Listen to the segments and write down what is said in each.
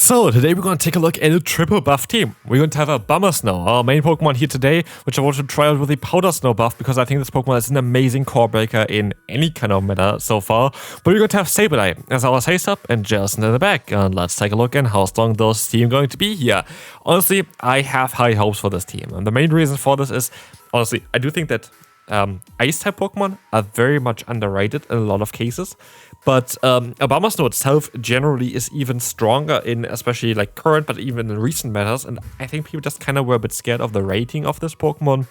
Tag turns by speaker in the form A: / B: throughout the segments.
A: So today we're going to take a look at a triple buff team. We're going to have Abomasnow, our main Pokemon here today, which I want to try out with the Powder Snow buff because I think this Pokemon is an amazing core breaker in any kind of meta so far. But we're going to have Sableye as our haste up and Jellicent in the back. And let's take a look at how strong those team going to be here. Honestly, I have high hopes for this team. And the main reason for this is, honestly, I do think that Ice-type Pokemon are very much underrated in a lot of cases, but Abomasnow itself generally is even stronger in especially like current, but even in recent metas, and I think people just kind of were a bit scared of the rating of this Pokemon.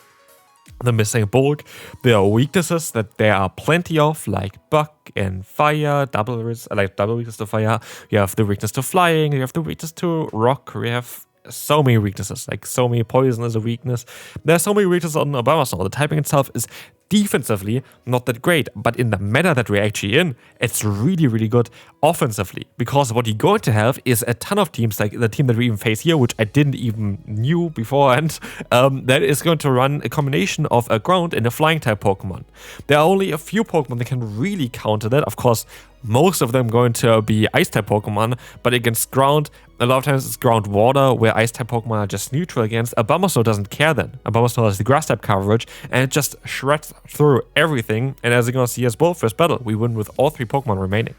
A: The missing bulk, there are weaknesses that there are plenty of, like Bug and Fire, double weakness to Fire, you have the weakness to Flying, you have the weakness to Rock, we have so many weaknesses, like so many poison is a weakness. There are so many weaknesses on Abomasnow. The typing itself is defensively not that great, but in the meta that we're actually in, it's really, really good offensively. Because what you're going to have is a ton of teams, like the team that we even face here, which I didn't even knew beforehand, that is going to run a combination of a ground and a flying type Pokemon. There are only a few Pokemon that can really counter that. Of course, most of them going to be Ice-type Pokemon, but against ground, a lot of times it's ground water, where Ice-type Pokemon are just neutral against. Abomasnow doesn't care then. Abomasnow has the Grass-type coverage, and it just shreds through everything. And as you're going to see as well, first battle, we win with all three Pokemon remaining.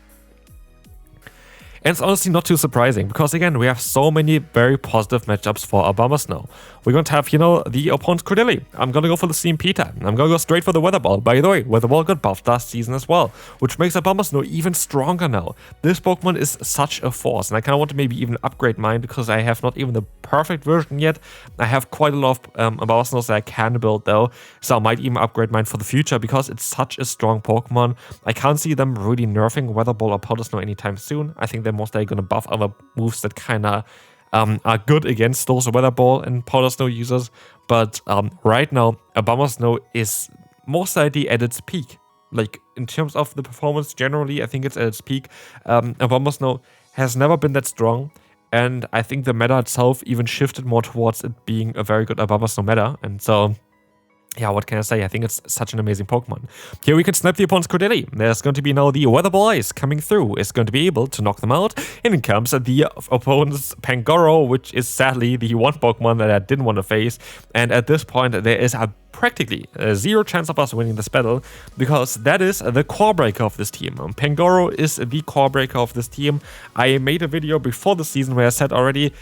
A: And it's honestly not too surprising, because again, we have so many very positive matchups for Abomasnow. We're going to have, the opponent's Cordeli. I'm going to go for the CMP type. I'm going to go straight for the Weather Ball. By the way, Weather Ball got buffed last season as well, which makes Abomasnow even stronger now. This Pokemon is such a force, and I kind of want to maybe even upgrade mine, because I have not even the perfect version yet. I have quite a lot of Abomasnows that I can build though, so I might even upgrade mine for the future, because it's such a strong Pokemon. I can't see them really nerfing Weather Ball or Powder Snow anytime soon. I think they're most likely going to buff other moves that kind of are good against those Weather Ball and Powder Snow users. But right now, Abomasnow is most likely at its peak. Like, in terms of the performance generally, I think it's at its peak. Abomasnow has never been that strong, and I think the meta itself even shifted more towards it being a very good Abomasnow meta. And so, yeah, what can I say? I think it's such an amazing Pokemon. Here we can snap the opponent's Cordeli. There's going to be now the Weather Ball Ice coming through. It's going to be able to knock them out. And in comes the opponent's Pangoro, which is sadly the one Pokemon that I didn't want to face. And at this point, there is practically a zero chance of us winning this battle, because that is the core breaker of this team. Pangoro is the core breaker of this team. I made a video before the season where I said already,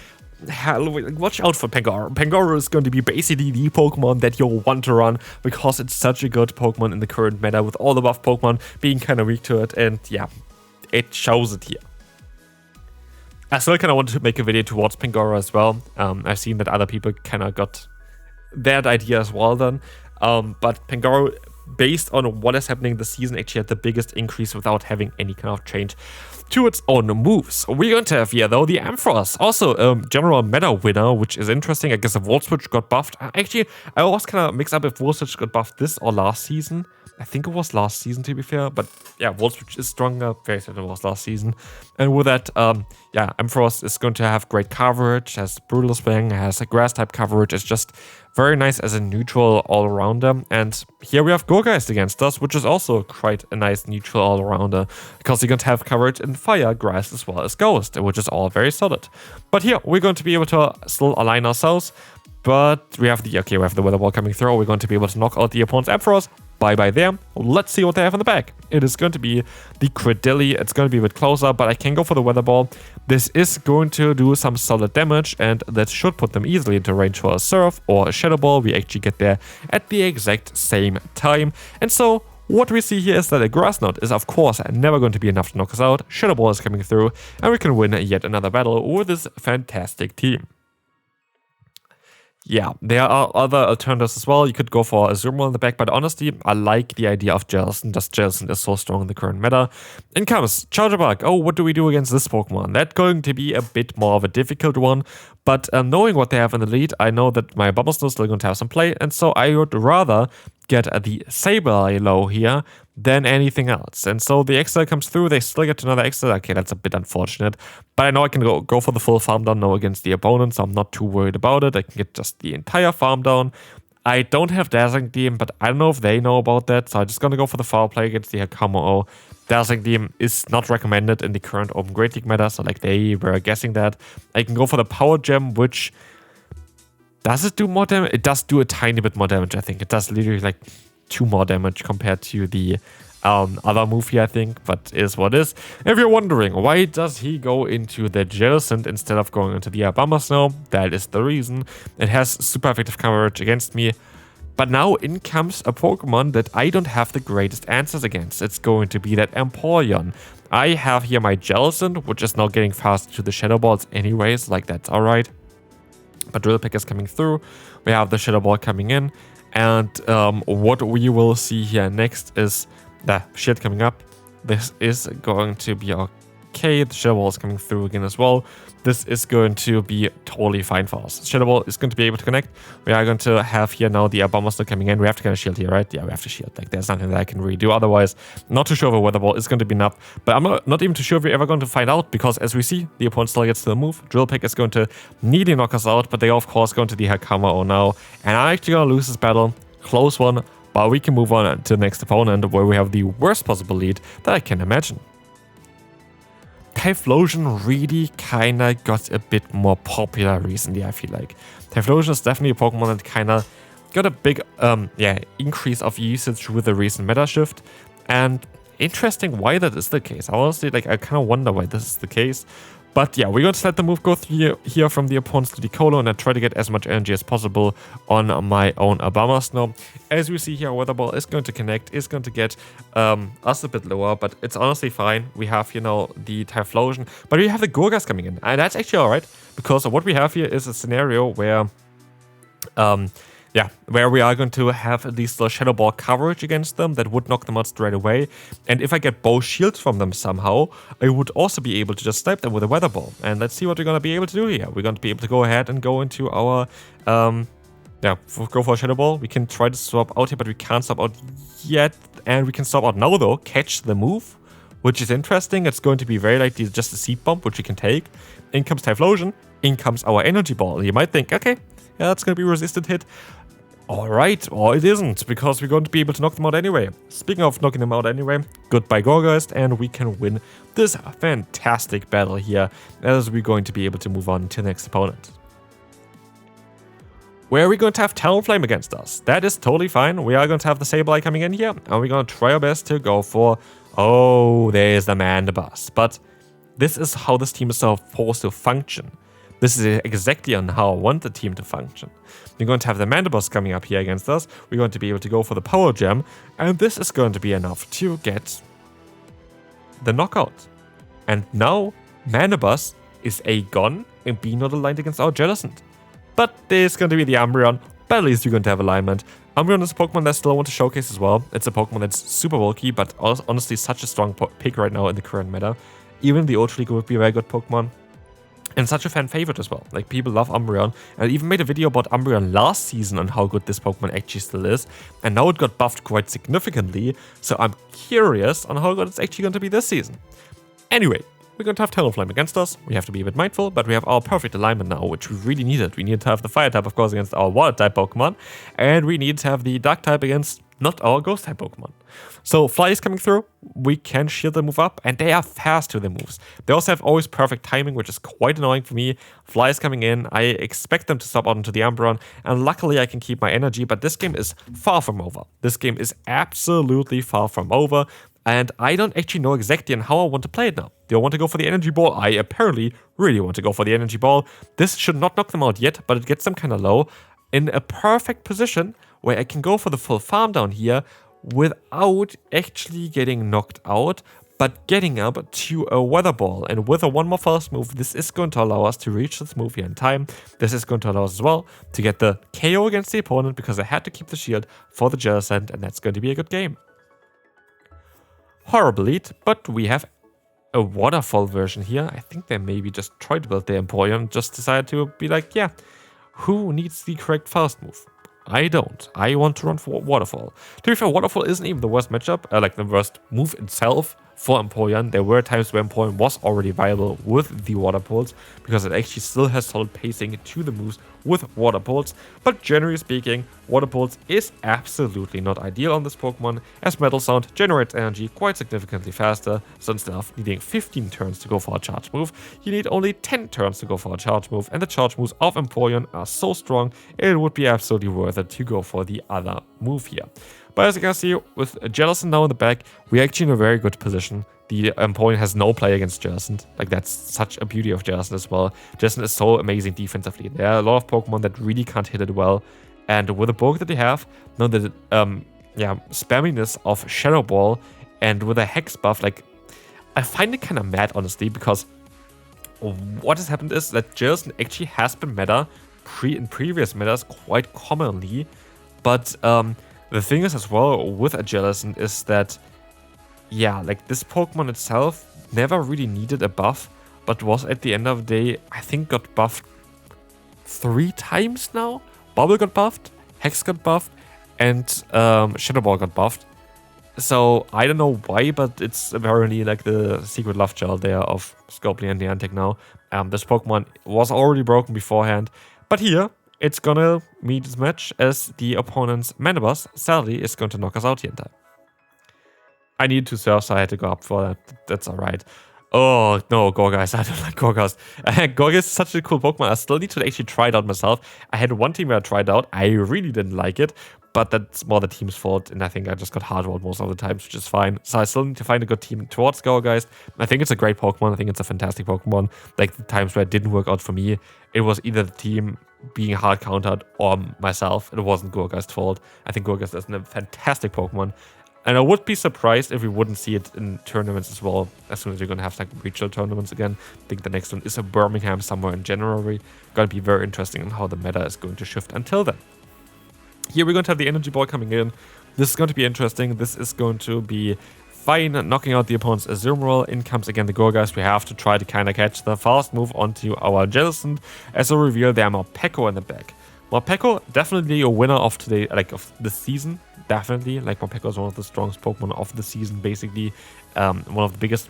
A: watch out for Pangoro. Pangoro is going to be basically the Pokemon that you'll want to run, because it's such a good Pokemon in the current meta, with all the buff Pokemon being kind of weak to it, and yeah, it shows it here. I still kind of want to make a video towards Pangoro as well. I've seen that other people kind of got that idea as well done, but Pangoro, based on what is happening this season, actually had the biggest increase without having any kind of change to its own moves. We're going to have here, though, the Ampharos, also a general meta winner, which is interesting. I guess if Volt Switch got buffed. Actually, I always kind of mix up if Volt Switch got buffed this or last season. I think it was last season, to be fair, but yeah, Volt Switch is stronger. Very certain it was last season. And with that, Ampharos is going to have great coverage, has Brutal Swing, has a Grass-type coverage. It's just very nice as a neutral all-rounder. And here we have Gourgeist against us, which is also quite a nice neutral all-rounder, because you're going to have coverage in Fire, Grass, as well as Ghost, which is all very solid. But here, we're going to be able to still align ourselves, but we have the Weather Ball coming through. We're going to be able to knock out the opponent's Ampharos. Bye-bye there. Let's see what they have in the back. It is going to be the Cordeli. It's going to be a bit closer, but I can go for the Weather Ball. This is going to do some solid damage, and that should put them easily into range for a Surf or a Shadow Ball. We actually get there at the exact same time. And so what we see here is that a Grass Knot is, of course, never going to be enough to knock us out. Shadow Ball is coming through, and we can win yet another battle with this fantastic team. Yeah, there are other alternatives as well. You could go for a Azumarill in the back, but honestly, I like the idea of Jellicent. Just Jellicent is so strong in the current meta. In comes Charjabug. Oh, what do we do against this Pokemon? That's going to be a bit more of a difficult one, but knowing what they have in the lead, I know that my Abomasnow is still going to have some play, and so I would rather get the Sableye low here than anything else. And so the Excel comes through, they still get another Excel. Okay, that's a bit unfortunate, but I know I can go for the full farm down now against the opponent, so I'm not too worried about it. I can get just the entire farm down. I don't have Dazzling Gleam, but I don't know if they know about that, so I'm just gonna go for the foul play against the Hakamo. Dazzling Gleam is not recommended in the current Open Great League meta, so like they were guessing that. I can go for the Power Gem, which... Does it do more damage? It does do a tiny bit more damage, I think. It does literally like 2 more damage compared to the other move here, I think, but it is what it is. If you're wondering, why does he go into the Jellicent instead of going into the Abomasnow? That is the reason. It has super effective coverage against me, but now in comes a Pokemon that I don't have the greatest answers against. It's going to be that Umbreon. I have here my Jellicent, which is now getting faster to the Shadow Balls anyways, like that's alright. But Drill Peck is coming through. We have the Shadow Ball coming in. And what we will see here next is the shield coming up. This is going to be okay. The Shadow Ball is coming through again as well. This is going to be totally fine for us. Shadow Ball is going to be able to connect. We are going to have here now the Abomasnow coming in. We have to kind of shield here, right? Yeah, we have to shield. Like, there's nothing that I can really do otherwise. Not too sure if a Weather Ball is going to be enough. But I'm not even too sure if we're ever going to find out. Because as we see, the opponent still gets to the move. Drill Peck is going to nearly knock us out. But they, of course, going to the Hakamo now. And I'm actually going to lose this battle. Close one. But we can move on to the next opponent, where we have the worst possible lead that I can imagine. Typhlosion really kinda got a bit more popular recently, I feel like. Typhlosion is definitely a Pokemon that kinda got a big increase of usage with the recent meta shift. And interesting why that is the case. Honestly, like, I kinda wonder why this is the case. But yeah, we're going to let the move go through here from the opponents to the Colo, and I try to get as much energy as possible on my own Abomasnow. As we see here, Weather Ball is going to connect, is going to get us a bit lower, but it's honestly fine. We have, you know, the Typhlosion, but we have the Gorgas coming in, and that's actually alright, because what we have here is a scenario where where we are going to have at least a Shadow Ball coverage against them that would knock them out straight away. And if I get both shields from them somehow, I would also be able to just snipe them with a Weather Ball. And let's see what we're going to be able to do here. We're going to be able to go ahead and go into our, go for a Shadow Ball. We can try to swap out here, but we can't swap out yet. And we can swap out now though, catch the move, which is interesting. It's going to be very likely just a Seed Bomb, which we can take. In comes Typhlosion, in comes our Energy Ball. You might think, okay, yeah, that's going to be a resisted hit. Alright, or it isn't, because we're going to be able to knock them out anyway. Speaking of knocking them out anyway, goodbye Gorgeist, and we can win this fantastic battle here, as we're going to be able to move on to the next opponent. Where are we going to have Talonflame against us? That is totally fine. We are going to have the Sableye coming in here, and we're going to try our best to go for... Oh, there's the Mandibuzz. But this is how this team is supposed to function. This is exactly on how I want the team to function. We're going to have the Mandibuzz coming up here against us. We're going to be able to go for the Power Gem. And this is going to be enough to get the knockout. And now Mandibuzz is A, gone, and B, not aligned against our Jellicent. But there's going to be the Umbreon, but at least you're going to have alignment. Umbreon is a Pokemon that I still want to showcase as well. It's a Pokemon that's super bulky, but honestly such a strong pick right now in the current meta. Even the Ultra League would be a very good Pokemon. And such a fan favorite as well. Like, people love Umbreon. And I even made a video about Umbreon last season on how good this Pokemon actually still is. And now it got buffed quite significantly. So I'm curious on how good it's actually going to be this season. Anyway, we're going to have Talonflame against us. We have to be a bit mindful, but we have our perfect alignment now, which we really needed. We needed to have the Fire type, of course, against our Water type Pokemon. And we need to have the Dark type against not our Ghost type Pokemon. So Fly is coming through, we can shield the move up, and they are fast to the moves. They also have always perfect timing, which is quite annoying for me. Fly is coming in, I expect them to stop out into the Umbreon, and luckily I can keep my energy, but this game is far from over. This game is absolutely far from over, and I don't actually know exactly on how I want to play it now. Do I want to go for the Energy Ball? I apparently really want to go for the Energy Ball. This should not knock them out yet, but it gets them kind of low. In a perfect position where I can go for the full farm down here without actually getting knocked out, but getting up to a Weather Ball. And with a one more fast move, this is going to allow us to reach this move here in time. This is going to allow us as well to get the KO against the opponent, because I had to keep the shield for the Jellicent, and that's going to be a good game. Horrible lead, but we have a waterfall version here. I think they maybe just tried to build the Emporium, just decided to be like, yeah, who needs the correct fast move? I don't. I want to run for Waterfall. To be fair, Waterfall isn't even the worst matchup, like the worst move itself for Empoleon. There were times where Empoleon was already viable with the Water Pulse, because it actually still has solid pacing to the moves with Water Pulse. But generally speaking, Water Pulse is absolutely not ideal on this Pokemon, as Metal Sound generates energy quite significantly faster, so instead of needing 15 turns to go for a charge move, you need only 10 turns to go for a charge move, and the charge moves of Empoleon are so strong, it would be absolutely worth it to go for the other move here. But as you can see, with Jellicent now in the back, we're actually in a very good position. The Empoleon has no play against Jellicent. Like, that's such a beauty of Jellicent as well. Jellicent is so amazing defensively. There are a lot of Pokemon that really can't hit it well. And with the bulk that they have, now the spamminess of Shadow Ball, and with a Hex buff, like, I find it kind of mad, honestly, because what has happened is that Jellicent actually has been meta in previous metas quite commonly. But the thing is as well with a Jellicent is that, yeah, like this Pokemon itself never really needed a buff, but was at the end of the day, I think got buffed 3 times now. Bubble got buffed, Hex got buffed, and Shadow Ball got buffed. So I don't know why, but it's apparently like the secret love child there of Scorpion and Niantic now. This Pokemon was already broken beforehand, but here it's gonna meet its match as the opponent's Manabus sadly is going to knock us out here in time. I needed to serve, so I had to go up for that. That's alright. Oh no, Gorgas. I don't like Gorgas. Gorgas is such a cool Pokemon. I still need to actually try it out myself. I had one team where I tried out. I really didn't like it, but that's more the team's fault, and I think I just got hard-rolled most of the times, which is fine. So I still need to find a good team towards Gorgas. I think it's a great Pokemon. I think it's a fantastic Pokemon. Like, the times where it didn't work out for me, it was either the team being hard countered or myself. It wasn't Gorgas' fault. I think Gorgas is a fantastic Pokemon. And I would be surprised if we wouldn't see it in tournaments as well, as soon as we're going to have like regional tournaments again. I think the next one is a Birmingham somewhere in January. Going to be very interesting on how the meta is going to shift until then. Here we're going to have the Energy Ball coming in. This is going to be interesting. This is going to be fine, knocking out the opponent's Azumarill. In comes again the Gorgas. We have to try to kind of catch the fast move onto our Jellicent. As a reveal, there are Morpeko in the back. Morpeko, definitely a winner of today, like of the season. Definitely, like Morpeko is one of the strongest Pokemon of the season, basically. One of the biggest,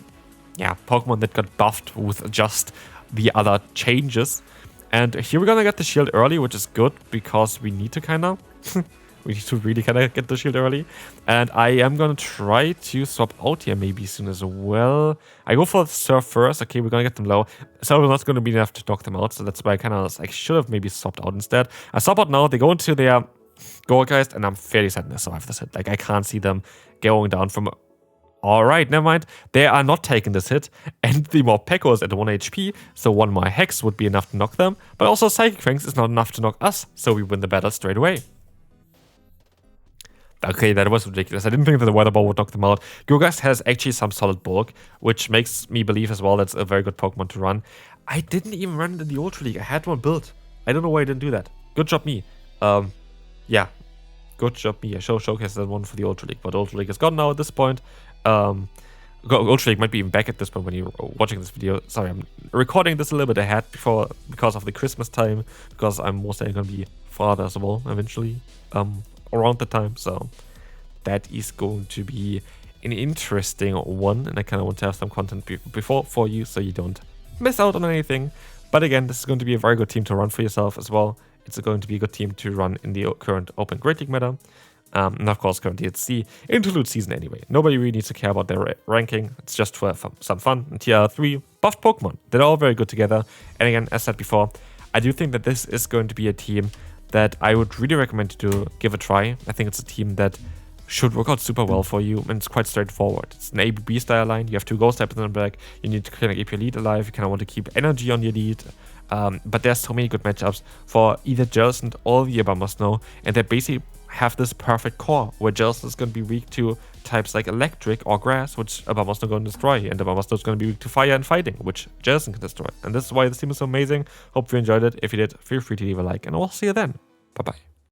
A: Pokemon that got buffed with just the other changes. And here we're gonna get the shield early, which is good because we need to really get the shield early. And I am gonna try to swap out here maybe soon as well. I go for the Surf first. Okay, we're gonna get them low. Surf is not gonna be enough to knock them out, so that's why I should have maybe swapped out instead. I swap out now. They go into their Goldgeist, and I'm fairly certain they survive this hit. Like, I can't see them going down from... Alright, never mind. They are not taking this hit, and the Morpeko is at 1 HP, so 1 more Hex would be enough to knock them, but also Psychic Fangs is not enough to knock us, so we win the battle straight away. Okay, that was ridiculous. I didn't think that the Weather Ball would knock them out. Goldgeist has actually some solid bulk, which makes me believe as well that's a very good Pokemon to run. I didn't even run it in the Ultra League. I had one built. I don't know why I didn't do that. Good job, me. Yeah, good job, me. I showcased that one for the Ultra League, but Ultra League is gone now at this point. Ultra League might be even back at this point when you're watching this video. Sorry, I'm recording this a little bit ahead because of the Christmas time, because I'm most likely going to be father as well eventually around the time. So that is going to be an interesting one, and I kind of want to have some content before for you so you don't miss out on anything. But again, this is going to be a very good team to run for yourself as well. It's going to be a good team to run in the current Open Great League meta. And of course, currently it's the interlude season anyway. Nobody really needs to care about their ranking. It's just for some fun. And here are 3 buffed Pokemon. They're all very good together. And again, as said before, I do think that this is going to be a team that I would really recommend to give a try. I think it's a team that should work out super well for you, and it's quite straightforward. It's an ABB style line. You have 2 Ghost types in the back. You need to kind of keep your lead alive. You kind of want to keep energy on your lead. But there's so many good matchups for either Jellicent or the Abomasnow, and they basically have this perfect core where Jellicent is going to be weak to types like electric or grass, which Abomasnow is going to destroy, and Abomasnow is going to be weak to fire and fighting, which Jellicent can destroy. And this is why this team is so amazing. Hope you enjoyed it. If you did, feel free to leave a like, and I'll see you then. Bye bye.